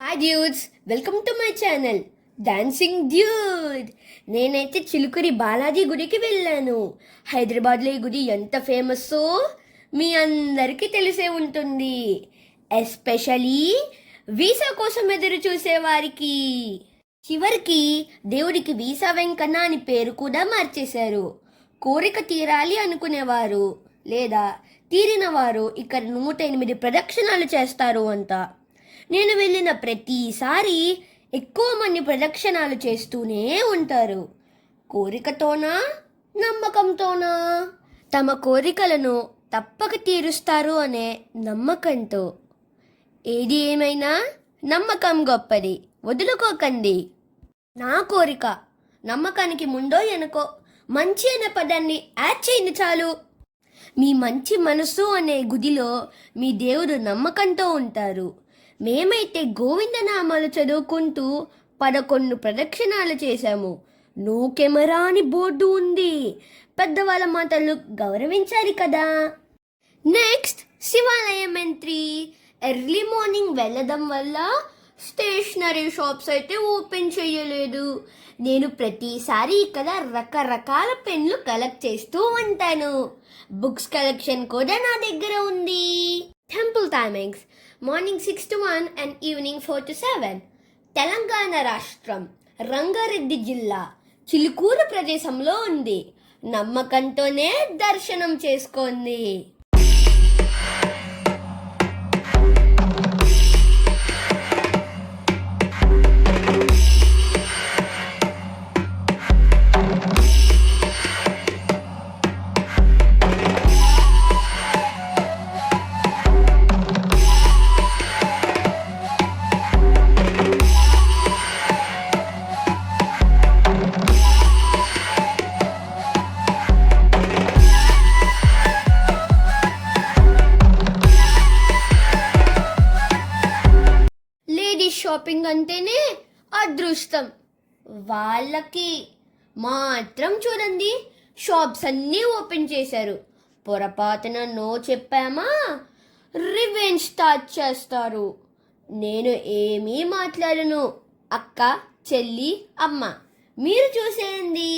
Hi dudes, welcome to my channel dancing dude. నేనైతే చిలుకూరి బాలాజీ గుడికి వెళ్ళాను. హైదరాబాద్లో ఈ గుడి ఎంత ఫేమస్సో మీ అందరికీ తెలిసే ఉంటుంది, ఎస్పెషలీ వీసా కోసం ఎదురు చూసేవారికి. చివరికి దేవుడికి వీసా వెంకన్న అని పేరు కూడా మార్చేశారు. కోరిక తీరాలి అనుకునేవారు లేదా తీరిన వారు ఇక్కడ 108 ప్రదక్షిణాలు చేస్తారు అంట. నేను వెళ్ళిన ప్రతిసారి ఎక్కువ మంది ప్రదక్షిణాలు చేస్తూనే ఉంటారు. కోరికతోనా, నమ్మకంతోనా? తమ కోరికలను తప్పక తీరుస్తారు అనే నమ్మకంతో. ఏది ఏమైనా నమ్మకం గొప్పది, వదులుకోకండి. నా కోరిక, నమ్మకానికి ముందో వెనుకో మంచి అనే పదాన్ని యాడ్ చేయండి చాలు. మీ మంచి మనసు అనే గుడిలో మీ దేవుడు నమ్మకంతో ఉంటారు. మేమైతే గోవిందనామాలు చదువుకుంటూ 11 ప్రదక్షిణాలు చేశాము. నో కెమెరా అని బోర్డు ఉంది. పెద్దవాళ్ళ మాటలు గౌరవించాలి కదా. నెక్స్ట్, శివాలయం ఎంట్రీ. ఎర్లీ మార్నింగ్ వెళ్ళడం వల్ల స్టేషనరీ షాప్స్ అయితే ఓపెన్ చేయలేదు. నేను ప్రతిసారి ఇక్కడ రకరకాల పెన్లు కలెక్ట్ చేస్తూ ఉంటాను. బుక్స్ కలెక్షన్ కూడా నా దగ్గర ఉంది. Temple timings morning 6 to 1 and evening 4 to 7. Telangana రాష్ట్రం, రంగారెడ్డి జిల్లా, చిలుకూరు ప్రదేశంలో ఉంది. నమ్మకంతోనే దర్శనం చేసుకోండి. షాపింగ్ అంటేనే అదృష్టం. వాళ్ళకి మాత్రం చూడండి, షాప్స్ అన్నీ ఓపెన్ చేశారు. పొరపాటున నో చెప్పామా రివెంజ్ స్టార్ట్ చేస్తారు. నేను ఏమీ మాట్లాడను. అక్క, చెల్లి, అమ్మ, మీరు చూసేయండి.